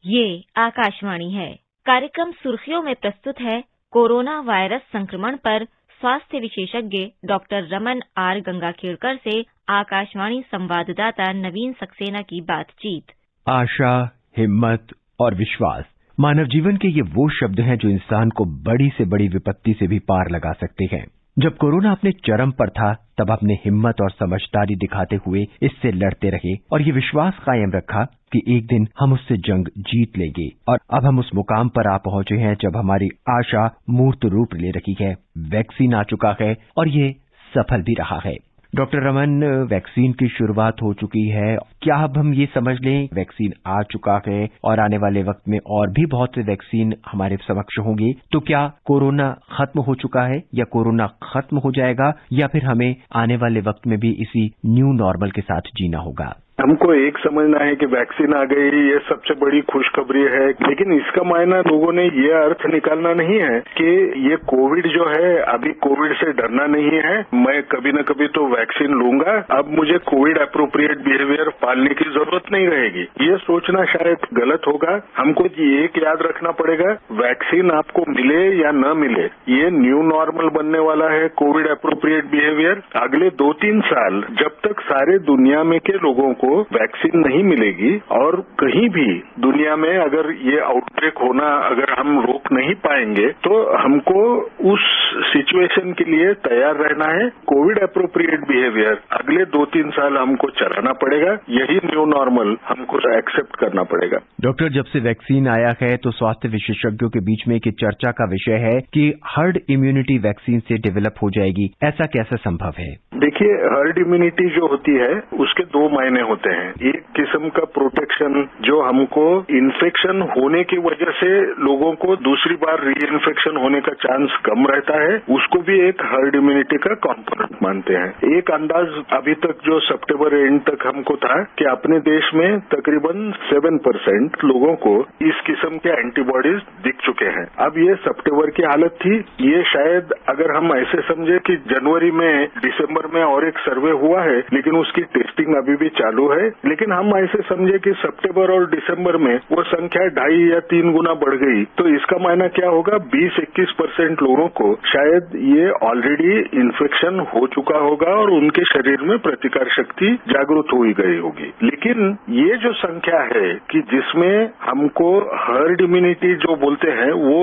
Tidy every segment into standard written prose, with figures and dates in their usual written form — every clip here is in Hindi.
ये आकाशवाणी है। कार्यक्रम सुर्खियों में प्रस्तुत है कोरोना वायरस संक्रमण पर स्वास्थ्य विशेषज्ञ डॉक्टर रमन आर गंगाखेड़कर से आकाशवाणी संवाददाता नवीन सक्सेना की बातचीत। आशा, हिम्मत और विश्वास मानव जीवन के ये वो शब्द हैं जो इंसान को बड़ी से बड़ी विपत्ति से भी पार लगा सकते हैं। जब कोरोना अपने चरम पर था तब अपने हिम्मत और समझदारी दिखाते हुए इससे लड़ते रहे और ये विश्वास कायम रखा कि एक दिन हम उससे जंग जीत लेंगे। और अब हम उस मुकाम पर आ पहुंचे हैं जब हमारी आशा मूर्त रूप ले रही है। वैक्सीन आ चुका है और ये सफल भी रहा है। डॉक्टर रमन, वैक्सीन की शुरुआत हो चुकी है। क्या अब हम ये समझ लें वैक्सीन आ चुका है और आने वाले वक्त में और भी बहुत से वैक्सीन हमारे समक्ष होंगे? तो क्या कोरोना खत्म हो चुका है या कोरोना खत्म हो जाएगा या फिर हमें आने वाले वक्त में भी इसी न्यू नॉर्मल के साथ जीना होगा? हमको एक समझना है कि वैक्सीन आ गई, ये सबसे बड़ी खुशखबरी है, लेकिन इसका मायना लोगों ने ये अर्थ निकालना नहीं है कि ये कोविड जो है, अभी कोविड से डरना नहीं है, मैं कभी न कभी तो वैक्सीन लूंगा, अब मुझे कोविड अप्रोप्रिएट बिहेवियर पालने की जरूरत नहीं रहेगी। ये सोचना शायद गलत होगा। हमको एक याद रखना पड़ेगा, वैक्सीन आपको मिले या न मिले, ये न्यू नॉर्मल बनने वाला है कोविड अप्रोप्रिएट बिहेवियर। अगले 2-3 साल जब तक सारे दुनिया में के लोगों को वैक्सीन नहीं मिलेगी और कहीं भी दुनिया में अगर ये आउटब्रेक होना अगर हम रोक नहीं पाएंगे तो हमको उस सिचुएशन के लिए तैयार रहना है। कोविड अप्रोप्रिएट बिहेवियर अगले 2-3 साल हमको चलाना पड़ेगा। यही न्यू नॉर्मल हमको एक्सेप्ट करना पड़ेगा। डॉक्टर, जब से वैक्सीन आया है तो स्वास्थ्य विशेषज्ञों के बीच में एक चर्चा का विषय है कि हर्ड इम्यूनिटी वैक्सीन से डेवलप हो जाएगी। ऐसा कैसे संभव है? देखिए, हर्ड इम्यूनिटी जो होती है उसके 2 मायने होते हैं। एक किस्म का प्रोटेक्शन जो हमको इन्फेक्शन होने की वजह से लोगों को दूसरी बार री इन्फेक्शन होने का चांस कम रहता है, उसको भी एक हर्ड इम्यूनिटी का कंपोनेंट मानते हैं। एक अंदाज अभी तक जो सितंबर एंड तक हमको था कि अपने देश में तकरीबन 7% लोगों को इस किस्म के एंटीबॉडीज दिख चुके हैं। अब ये सितंबर की हालत थी। ये शायद अगर हम ऐसे समझे कि जनवरी में, दिसंबर में और एक सर्वे हुआ है लेकिन उसकी टेस्टिंग अभी भी चालू है, लेकिन हम ऐसे समझे कि सितंबर और दिसंबर में वो संख्या 2.5 या 3 गुना बढ़ गई, तो इसका मायना क्या होगा? 20-21% लोगों को शायद ये ऑलरेडी इन्फेक्शन हो चुका होगा और उनके शरीर में प्रतिकार शक्ति जागृत हो गई होगी। लेकिन ये जो संख्या है कि जिसमें हमको हर्ड इम्यूनिटी जो बोलते हैं वो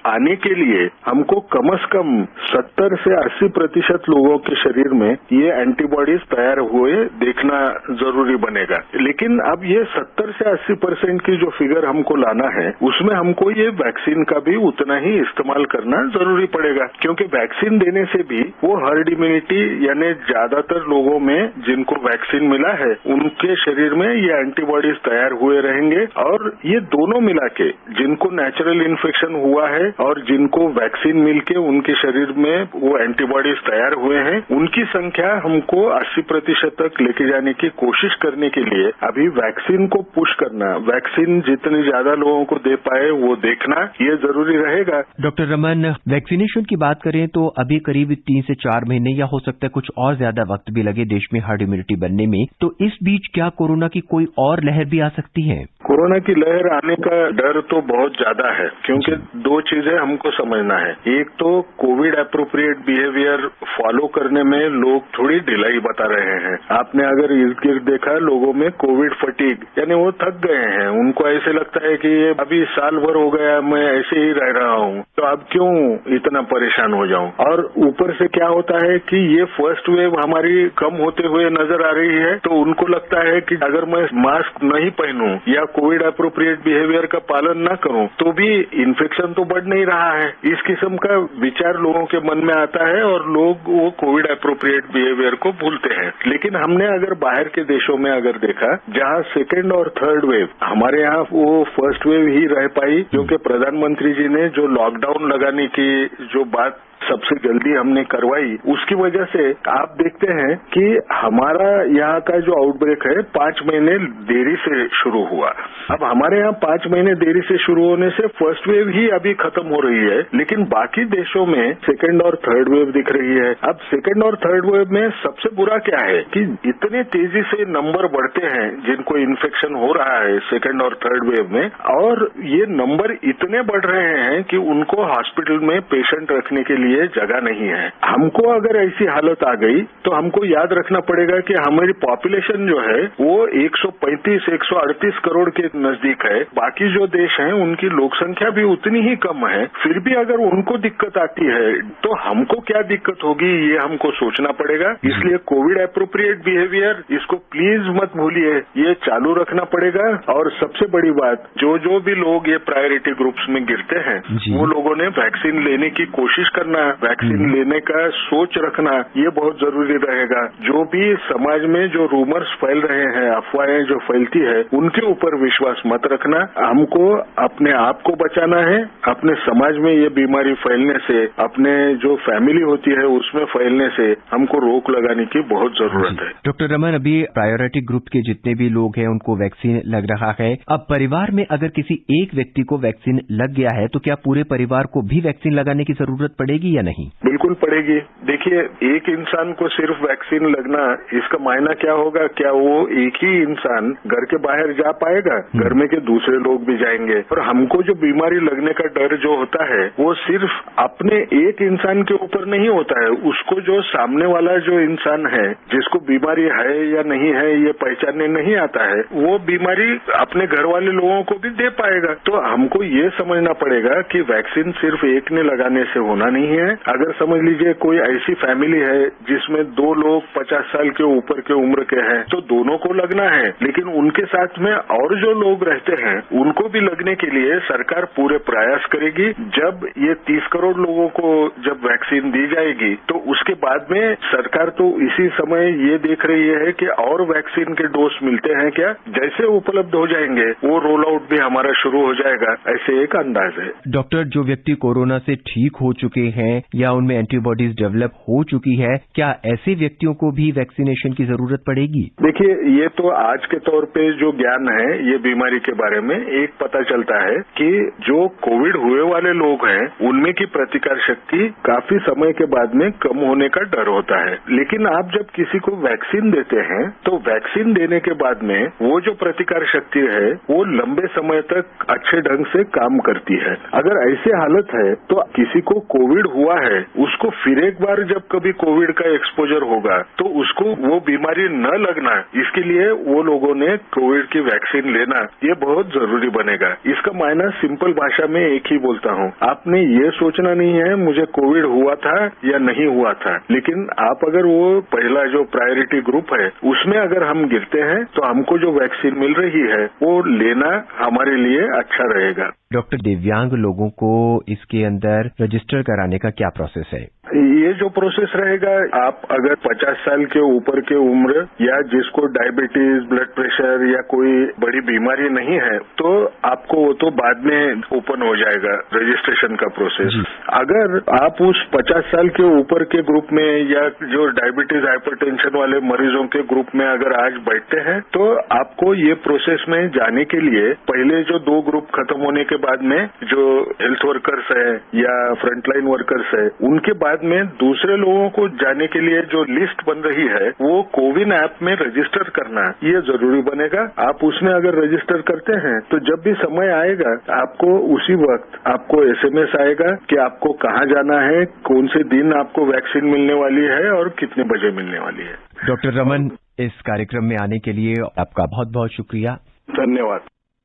आने के लिए हमको कम से कम 70 से 80% लोगों के शरीर में ये एंटीबॉडीज तैयार हुए देखना जरूरी बनेगा। लेकिन अब ये 70 से 80% की जो फिगर हमको लाना है उसमें हमको ये वैक्सीन का भी उतना ही इस्तेमाल करना जरूरी पड़ेगा, क्योंकि वैक्सीन देने से भी वो हर्ड इम्यूनिटी यानी ज्यादातर लोगों में जिनको वैक्सीन मिला है उनके शरीर में ये एंटीबॉडीज तैयार हुए रहेंगे और ये दोनों मिला के जिनको नेचुरल इन्फेक्शन हुआ है और जिनको वैक्सीन मिलके उनके शरीर में वो एंटीबॉडीज तैयार हुए हैं उनकी संख्या हमको 80% तक लेके जाने की कोशिश करने के लिए अभी वैक्सीन को पुश करना, वैक्सीन जितने ज्यादा लोगों को दे पाए वो देखना ये जरूरी रहेगा। डॉक्टर रमन, वैक्सीनेशन की बात करें तो अभी करीब 3 से 4 महीने या हो सकता है कुछ और ज्यादा वक्त भी लगे देश में हर्ड इम्यूनिटी बनने में, तो इस बीच क्या कोरोना की कोई और लहर भी आ सकती है? कोरोना की लहर आने का डर तो बहुत ज्यादा है, क्योंकि 2 चीजें हमको समझना है। एक तो कोविड अप्रोप्रिएट बिहेवियर फॉलो करने में लोग थोड़ी ढिलाई बता रहे हैं। आपने अगर इर्द गिर्द देखा लोगों में कोविड फटीग यानी वो थक गए हैं, उनको ऐसे लगता है कि ये अभी साल भर हो गया मैं ऐसे ही रह रहा हूँ तो अब क्यों इतना परेशान हो जाऊं। और ऊपर से क्या होता है कि ये फर्स्ट वेव हमारी कम होते हुए नजर आ रही है तो उनको लगता है कि अगर मैं मास्क नहीं पहनूं या कोविड अप्रोप्रिएट बिहेवियर का पालन न करूं तो भी इन्फेक्शन तो बढ़ नहीं रहा है। इस किस्म का विचार लोगों के मन में आता है और लोग वो कोविड अप्रोप्रिएट बिहेवियर को भूलते हैं। लेकिन हमने अगर बाहर के देशों में अगर देखा जहां सेकेंड और थर्ड वेव, हमारे यहाँ वो फर्स्ट वेव ही रह पाई क्योंकि प्रधानमंत्री जी ने जो लॉकडाउन लगाने की जो बात सबसे जल्दी हमने करवाई, उसकी वजह से आप देखते हैं कि हमारा यहाँ का जो आउटब्रेक है 5 महीने देरी से शुरू हुआ। अब हमारे यहाँ 5 महीने देरी से शुरू होने से फर्स्ट वेव ही अभी खत्म हो रही है, लेकिन बाकी देशों में सेकेंड और थर्ड वेव दिख रही है। अब सेकेंड और थर्ड वेव में सबसे बुरा क्या है कि इतने तेजी से नंबर बढ़ते हैं जिनको इन्फेक्शन हो रहा है सेकेंड और थर्ड वेव में, और ये नंबर इतने बढ़ रहे हैं कि उनको हॉस्पिटल में पेशेंट रखने के लिए जगह नहीं है। हमको अगर ऐसी हालत आ गई तो हमको याद रखना पड़ेगा कि हमारी पॉपुलेशन जो है वो 135-138 करोड़ के नजदीक है। बाकी जो देश हैं उनकी लोक संख्या भी उतनी ही कम है। फिर भी अगर उनको दिक्कत आती है तो हमको क्या दिक्कत होगी, ये हमको सोचना पड़ेगा। इसलिए कोविड एप्रोप्रिएट बिहेवियर, इसको प्लीज मत भूलिए, ये चालू रखना पड़ेगा। और सबसे बड़ी बात, जो भी लोग ये प्रायोरिटी ग्रुप्स में गिरते हैं वो लोगों ने वैक्सीन लेने की कोशिश करना, वैक्सीन लेने का सोच रखना, ये बहुत जरूरी रहेगा। जो भी समाज में जो रूमर्स फैल रहे हैं, अफवाहें जो फैलती है, उनके ऊपर विश्वास मत रखना। हमको अपने आप को बचाना है, अपने समाज में ये बीमारी फैलने से, अपने जो फैमिली होती है उसमें फैलने से हमको रोक लगाने की बहुत जरूरत है। डॉक्टर रमन, अभी प्रायोरिटी ग्रुप के जितने भी लोग हैं उनको वैक्सीन लग रहा है। अब परिवार में अगर किसी एक व्यक्ति को वैक्सीन लग गया है तो क्या पूरे परिवार को भी वैक्सीन लगाने की जरूरत पड़ेगी या नहीं? बिल्कुल पड़ेगी। देखिए, एक इंसान को सिर्फ वैक्सीन लगना, इसका मायना क्या होगा? क्या वो एक ही इंसान घर के बाहर जा पाएगा? घर में के दूसरे लोग भी जाएंगे। और हमको जो बीमारी लगने का डर जो होता है वो सिर्फ अपने एक इंसान के ऊपर नहीं होता है, उसको जो सामने वाला जो इंसान है जिसको बीमारी है या नहीं है ये पहचानने नहीं आता है, वो बीमारी अपने घर वाले लोगों को भी दे पाएगा। तो हमको ये समझना पड़ेगा कि वैक्सीन सिर्फ एक ने लगाने से होना नहीं है। अगर समझ लीजिए कोई ऐसी फैमिली है जिसमें 2 लोग 50 साल के ऊपर के उम्र के हैं तो दोनों को लगना है, लेकिन उनके साथ में और जो लोग रहते हैं उनको भी लगने के लिए सरकार पूरे प्रयास करेगी। जब ये 30 करोड़ लोगों को जब वैक्सीन दी जाएगी तो उसके बाद में सरकार तो इसी समय ये देख रही है कि और वैक्सीन के डोज मिलते हैं क्या। जैसे उपलब्ध हो जाएंगे वो रोल आउट भी हमारा शुरू हो जाएगा, ऐसे एक अंदाज है। डॉक्टर, जो व्यक्ति कोरोना से ठीक हो चुके हैं या उनमें एंटीबॉडीज डेवलप हो चुकी है, क्या ऐसे व्यक्तियों को भी वैक्सीनेशन की जरूरत पड़ेगी? देखिए, ये तो आज के तौर पे जो ज्ञान है ये बीमारी के बारे में एक पता चलता है कि जो कोविड हुए वाले लोग हैं उनमें की प्रतिकार शक्ति काफी समय के बाद में कम होने का डर होता है। लेकिन आप जब किसी को वैक्सीन देते हैं तो वैक्सीन देने के बाद में वो जो प्रतिकार शक्ति है वो लंबे समय तक अच्छे ढंग से काम करती है। अगर ऐसी हालत है तो किसी को कोविड हुआ है उसको फिर एक बार जब कभी कोविड का एक्सपोजर होगा तो उसको वो बीमारी न लगना, इसके लिए वो लोगों ने कोविड की वैक्सीन लेना ये बहुत जरूरी बनेगा। इसका मायना सिंपल भाषा में एक ही बोलता हूँ, आपने ये सोचना नहीं है मुझे कोविड हुआ था या नहीं हुआ था, लेकिन आप अगर वो पहला जो प्रायोरिटी ग्रुप है उसमें अगर हम गिरते हैं तो हमको जो वैक्सीन मिल रही है वो लेना हमारे लिए अच्छा रहेगा। डॉक्टर, दिव्यांग लोगों को इसके अंदर रजिस्टर कराने का क्या प्रोसेस है? ये जो प्रोसेस रहेगा, आप अगर 50 साल के ऊपर के उम्र या जिसको डायबिटीज, ब्लड प्रेशर या कोई बड़ी बीमारी नहीं है तो आपको वो तो बाद में ओपन हो जाएगा रजिस्ट्रेशन का प्रोसेस। अगर आप उस 50 साल के ऊपर के ग्रुप में या जो डायबिटीज, हाइपरटेंशन वाले मरीजों के ग्रुप में अगर आज बैठते हैं तो आपको ये प्रोसेस में जाने के लिए पहले जो 2 ग्रुप खत्म होने के बाद में जो हेल्थ वर्कर्स है या फ्रंटलाइन वर्कर्स है उनके बाद में दूसरे लोगों को जाने के लिए जो लिस्ट बन रही है वो कोविन ऐप में रजिस्टर करना ये जरूरी बनेगा। आप उसमें अगर रजिस्टर करते हैं तो जब भी समय आएगा आपको उसी वक्त आपको SMS आएगा कि आपको कहाँ जाना है, कौन से दिन आपको वैक्सीन मिलने वाली है और कितने बजे मिलने वाली है। डॉक्टर रमन, इस कार्यक्रम में आने के लिए आपका बहुत बहुत शुक्रिया। धन्यवाद।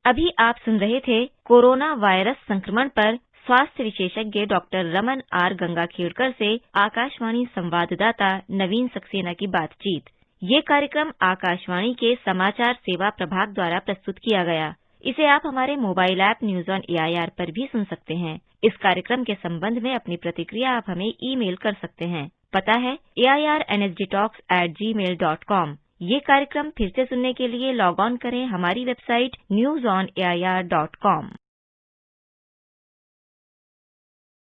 अभी आप सुन रहे थे कोरोना वायरस संक्रमण पर स्वास्थ्य विशेषज्ञ डॉक्टर रमन आर गंगाखेड़कर से आकाशवाणी संवाददाता नवीन सक्सेना की बातचीत। ये कार्यक्रम आकाशवाणी के समाचार सेवा प्रभाग द्वारा प्रस्तुत किया गया। इसे आप हमारे mobile app news on AIR पर भी सुन सकते हैं। इस कार्यक्रम के संबंध में अपनी प्रतिक्रिया आप हमें ईमेल कर सकते हैं। पता है airnsgtalks@gmail.com। ये कार्यक्रम फिर से सुनने के लिए लॉग ऑन करें हमारी वेबसाइट newsonair.com।